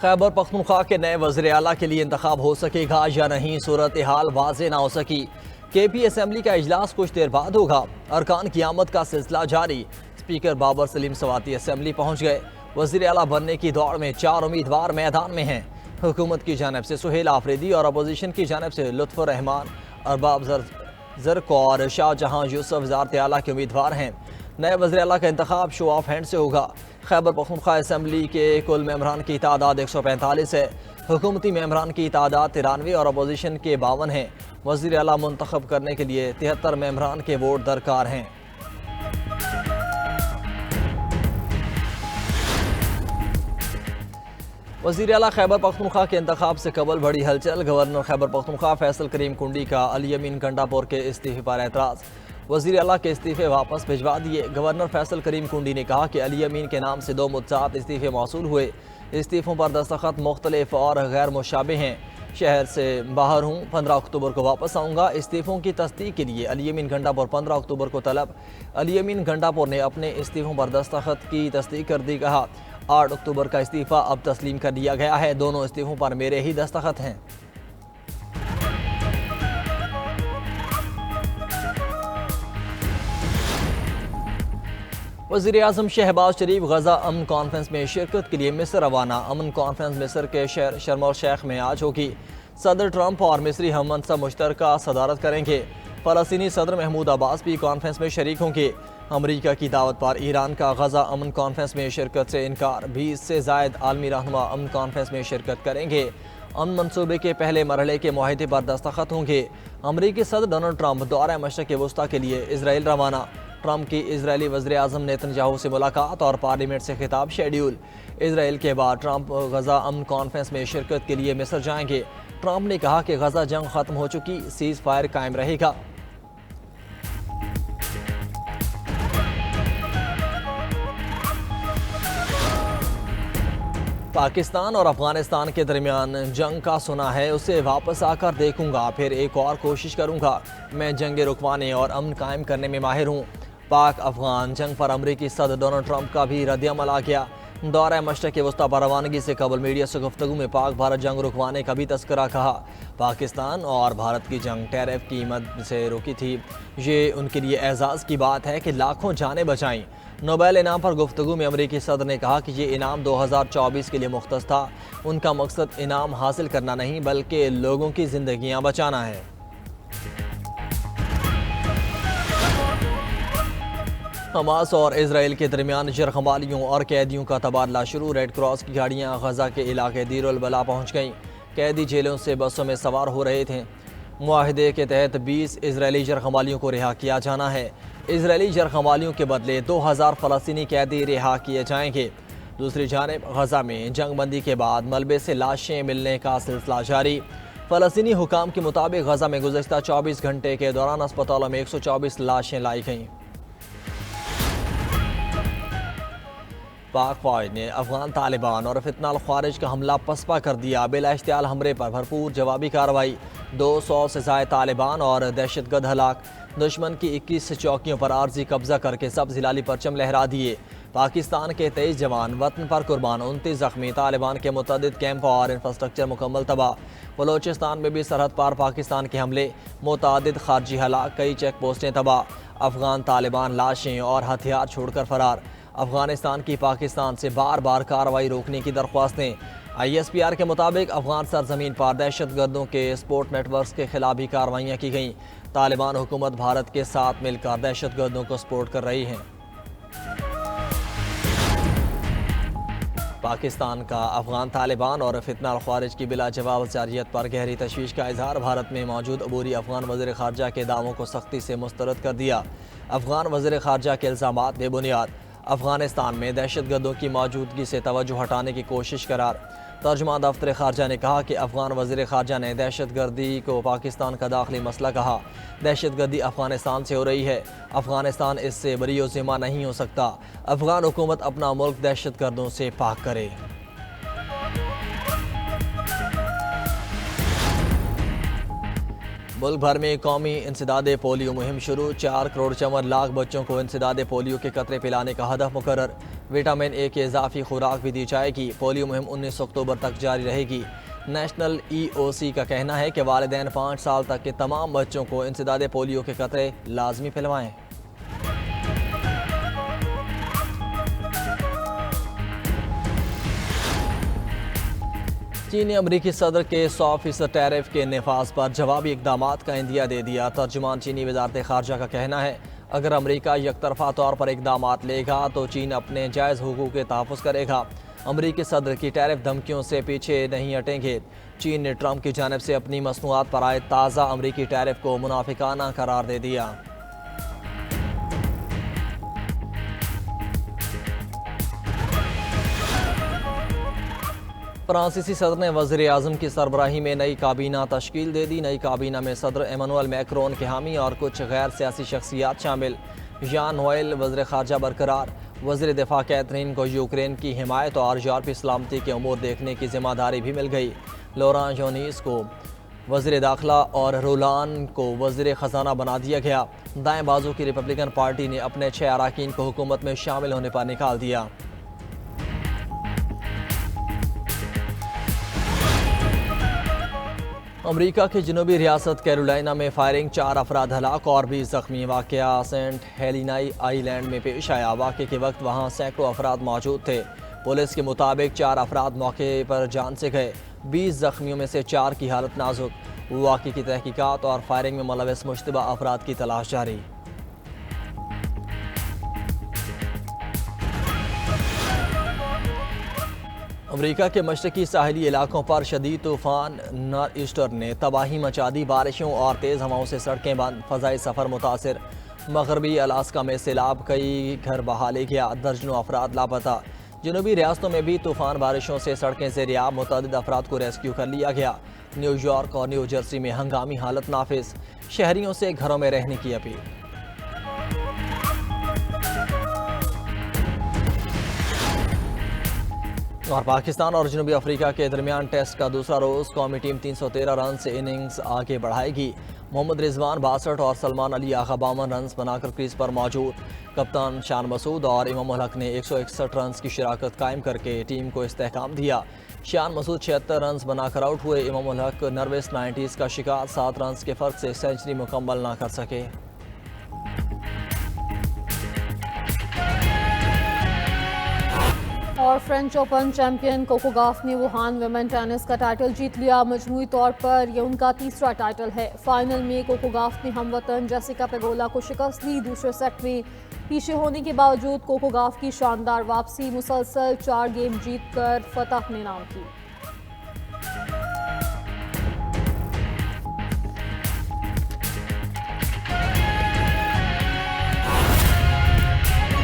خیبر پختونخوا کے نئے وزیر اعلیٰ کے لیے انتخاب ہو سکے گا یا نہیں، صورتحال واضح نہ ہو سکی۔ کے پی اسمبلی کا اجلاس کچھ دیر بعد ہوگا۔ ارکان کی آمد کا سلسلہ جاری۔ اسپیکر بابر سلیم سواتی اسمبلی پہنچ گئے۔ وزیر اعلیٰ بننے کی دوڑ میں 4 امیدوار میدان میں ہیں۔ حکومت کی جانب سے سہیل آفریدی اور اپوزیشن کی جانب سے لطف الرحمان، ارباب زرق اور شاہ جہاں یوسف وزارت اعلیٰ کے امیدوار ہیں۔ نئے وزیر اعلیٰ کا انتخاب شو آف ہینڈ سے ہوگا۔ خیبر پختونخوا اسمبلی کے کل ممبران کی تعداد 145 ہے۔ حکومتی ممبران کی تعداد 93 اور اپوزیشن کے 52 ہیں۔ وزیر اعلیٰ منتخب کرنے کے لیے 73 ممبران کے ووٹ درکار ہیں۔ وزیر اعلیٰ خیبر پختونخوا کے انتخاب سے قبل بڑی ہلچل۔ گورنر خیبر پختونخوا فیصل کریم کنڈی کا علی امین گنڈاپور کے استعفے پر اعتراض۔ وزیر اعلیٰ کے استعفے واپس بھجوا دیے۔ گورنر فیصل کریم کنڈی نے کہا کہ علی امین کے نام سے 2 متضاد استعفے موصول ہوئے۔ استعفوں پر دستخط مختلف اور غیر مشابہ ہیں۔ شہر سے باہر ہوں، 15 اکتوبر کو واپس آؤں گا۔ استعفوں کی تصدیق کے لیے علی امین گنڈاپور 15 اکتوبر کو طلب۔ علی امین گنڈاپور نے اپنے استعفوں پر دستخط کی تصدیق کر دی۔ کہا 8 اکتوبر کا استعفیٰ اب تسلیم کر لیا گیا ہے۔ دونوں استعفوں پر میرے ہی دستخط ہیں۔ وزیر اعظم شہباز شریف غزہ امن کانفرنس میں شرکت کے لیے مصر روانہ۔ امن کانفرنس مصر کے شہر شرم الشیخ میں آج ہوگی۔ صدر ٹرمپ اور مصری ہم منصب مشترکہ صدارت کریں گے۔ فلسطینی صدر محمود عباس بھی کانفرنس میں شریک ہوں گے۔ امریکہ کی دعوت پر ایران کا غزہ امن کانفرنس میں شرکت سے انکار۔ 20 سے زائد عالمی رہنما امن کانفرنس میں شرکت کریں گے۔ امن منصوبے کے پہلے مرحلے کے معاہدے پر دستخط ہوں گے۔ امریکی صدر ڈونلڈ ٹرمپ دورہ مشرق وسطیٰ کے لیے اسرائیل روانہ۔ ٹرمپ کی اسرائیلی وزیر اعظم نیتن یاہو سے ملاقات اور پارلیمنٹ سے خطاب شیڈیول۔ اسرائیل کے بعد ٹرمپ غزہ امن کانفرنس میں شرکت کے لیے مصر جائیں گے۔ ٹرمپ نے کہا کہ غزہ جنگ ختم ہو چکی، سیز فائر قائم رہے گا۔ پاکستان اور افغانستان کے درمیان جنگ کا سنا ہے، اسے واپس آ کر دیکھوں گا، پھر ایک اور کوشش کروں گا۔ میں جنگ رکوانے اور امن قائم کرنے میں ماہر ہوں۔ پاک افغان جنگ پر امریکی صدر ڈونلڈ ٹرمپ کا بھی رد عمل آ گیا۔ دورہ مشرق وسطیٰ پر روانگی سے قبل میڈیا سے گفتگو میں پاک بھارت جنگ رکوانے کا بھی تذکرہ کہا۔ پاکستان اور بھارت کی جنگ ٹیرف کی مد سے روکی تھی۔ یہ ان کے لیے اعزاز کی بات ہے کہ لاکھوں جانیں بچائیں۔ نوبل انعام پر گفتگو میں امریکی صدر نے کہا کہ یہ انعام 2024 کے لیے مختص تھا۔ ان کا مقصد انعام حاصل کرنا نہیں بلکہ لوگوں کی زندگیاں بچانا ہے۔ حماس اور اسرائیل کے درمیان جرحمالیوں اور قیدیوں کا تبادلہ شروع۔ ریڈ کراس کی گاڑیاں غزہ کے علاقے دیر البلا پہنچ گئیں۔ قیدی جیلوں سے بسوں میں سوار ہو رہے تھے۔ معاہدے کے تحت 20 اسرائیلی جرحمالیوں کو رہا کیا جانا ہے۔ اسرائیلی جرحمالیوں کے بدلے 2000 فلسطینی قیدی رہا کیے جائیں گے۔ دوسری جانب غزہ میں جنگ بندی کے بعد ملبے سے لاشیں ملنے کا سلسلہ جاری۔ فلسطینی حکام کے مطابق غزہ میں گزشتہ 24 گھنٹے کے دوران اسپتالوں میں 124 لاشیں لائی گئیں۔ پاک فوج نے افغان طالبان اور فتنہ الخوارج کا حملہ پسپا کر دیا۔ بلا اشتعال حملے پر بھرپور جوابی کارروائی۔ 200 سے زائد طالبان اور دہشت گرد ہلاک۔ دشمن کی 21 چوکیوں پر عارضی قبضہ کر کے سبز ہلالی پرچم لہرا دیے۔ پاکستان کے 23 جوان وطن پر قربان، 29 زخمی۔ طالبان کے متعدد کیمپ اور انفراسٹرکچر مکمل تباہ۔ بلوچستان میں بھی سرحد پار پاکستان کے حملے، متعدد خارجی ہلاک، کئی چیک پوسٹیں تباہ۔ افغان طالبان لاشیں اور ہتھیار چھوڑ کر فرار۔ افغانستان کی پاکستان سے بار بار کارروائی روکنے کی درخواستیں۔ ISPR کے مطابق افغان سرزمین پر دہشت گردوں کے سپورٹ نیٹ ورکس کے خلاف بھی کارروائیاں کی گئیں۔ طالبان حکومت بھارت کے ساتھ مل کر دہشت گردوں کو سپورٹ کر رہی ہے۔ پاکستان کا افغان طالبان اور فتنہ الخوارج کی بلا جواب جارحیت پر گہری تشویش کا اظہار۔ بھارت میں موجود عبوری افغان وزیر خارجہ کے دعووں کو سختی سے مسترد کر دیا۔ افغان وزیر خارجہ کے الزامات بے بنیاد۔ افغانستان میں دہشت گردوں کی موجودگی سے توجہ ہٹانے کی کوشش قرار۔ ترجمان دفتر خارجہ نے کہا کہ افغان وزیر خارجہ نے دہشت گردی کو پاکستان کا داخلی مسئلہ کہا۔ دہشت گردی افغانستان سے ہو رہی ہے، افغانستان اس سے بری و ذمہ نہیں ہو سکتا۔ افغان حکومت اپنا ملک دہشت گردوں سے پاک کرے۔ ملک بھر میں قومی انسداد پولیو مہم شروع۔ 4 کروڑ 54 لاکھ بچوں کو انسداد پولیو کے قطرے پلانے کا ہدف مقرر۔ وٹامن اے کی اضافی خوراک بھی دی جائے گی۔ پولیو مہم 19 اکتوبر تک جاری رہے گی۔ نیشنل EOC کا کہنا ہے کہ والدین 5 سال تک کے تمام بچوں کو انسداد پولیو کے قطرے لازمی پلوائیں۔ چین نے امریکی صدر کے 100% ٹیرف کے نفاذ پر جوابی اقدامات کا عندیہ دے دیا۔ ترجمان چینی وزارت خارجہ کا کہنا ہے اگر امریکہ یک طرفہ طور پر اقدامات لے گا تو چین اپنے جائز حقوق کے تحفظ کرے گا۔ امریکی صدر کی ٹیرف دھمکیوں سے پیچھے نہیں ہٹیں گے۔ چین نے ٹرمپ کی جانب سے اپنی مصنوعات پر عائد تازہ امریکی ٹیرف کو منافقانہ قرار دے دیا۔ فرانسیسی صدر نے وزیر اعظم کی سربراہی میں نئی کابینہ تشکیل دے دی۔ نئی کابینہ میں صدر ایمانوئل میکرون کے حامی اور کچھ غیر سیاسی شخصیات شامل۔ ژان نوئل وزیر خارجہ برقرار۔ وزیر دفاع کیتھرین کو یوکرین کی حمایت اور یورپی سلامتی کے امور دیکھنے کی ذمہ داری بھی مل گئی۔ لوران جونیس کو وزیر داخلہ اور رولان کو وزیر خزانہ بنا دیا گیا۔ دائیں بازو کی ریپبلکن پارٹی نے اپنے 6 اراکین کو حکومت میں شامل ہونے پر نکال دیا۔ امریکہ کی جنوبی ریاست کیرولائنا میں فائرنگ 4 افراد ہلاک اور 20 زخمی۔ واقعہ سینٹ ہیلینا آئی لینڈ میں پیش آیا۔ واقعے کے وقت وہاں سینکڑوں افراد موجود تھے۔ پولیس کے مطابق 4 افراد موقع پر جان سے گئے۔ 20 زخمیوں میں سے 4 کی حالت نازک۔ واقعے کی تحقیقات اور فائرنگ میں ملوث مشتبہ افراد کی تلاش جاری۔ امریکہ کے مشرقی ساحلی علاقوں پر شدید طوفان نار ایسٹر نے تباہی مچا دی۔ بارشوں اور تیز ہواؤں سے سڑکیں بند، فضائی سفر متاثر۔ مغربی الاسکا میں سیلاب کئی گھر بہا لے گیا، درجنوں افراد لاپتہ۔ جنوبی ریاستوں میں بھی طوفان بارشوں سے سڑکیں زیریاب، متعدد افراد کو ریسکیو کر لیا گیا۔ نیو یارک اور نیو جرسی میں ہنگامی حالت نافذ، شہریوں سے گھروں میں رہنے کی اپیل۔ اور پاکستان اور جنوبی افریقہ کے درمیان ٹیسٹ کا دوسرا روز قومی ٹیم 313 رن سے اننگز آگے بڑھائے گی۔ محمد رضوان 62 اور سلمان علی آغا 52 رنز بنا کر کریز پر موجود۔ کپتان شان مسعود اور امام الحق نے 161 رنز کی شراکت قائم کر کے ٹیم کو استحکام دیا۔ شان مسعود 76 رنز بنا کر آؤٹ ہوئے۔ امام الحق نروس 90s کا شکار، 7 رنز کے فرق سے سنچری مکمل نہ کر سکے۔ اور French Open champion Coco Gauff نے ووہان ویمن ٹینس کا ٹائٹل جیت لیا۔ مجموعی طور پر یہ ان کا تیسرا ٹائٹل ہے۔ فائنل میں کوکو گاف نے ہم وطن جیسیکا پیگولا کو شکست دی۔ دوسرے سیٹ میں پیچھے ہونے کے باوجود کوکو گاف کی شاندار واپسی، مسلسل 4 گیم جیت کر فتح اپنے نام کی۔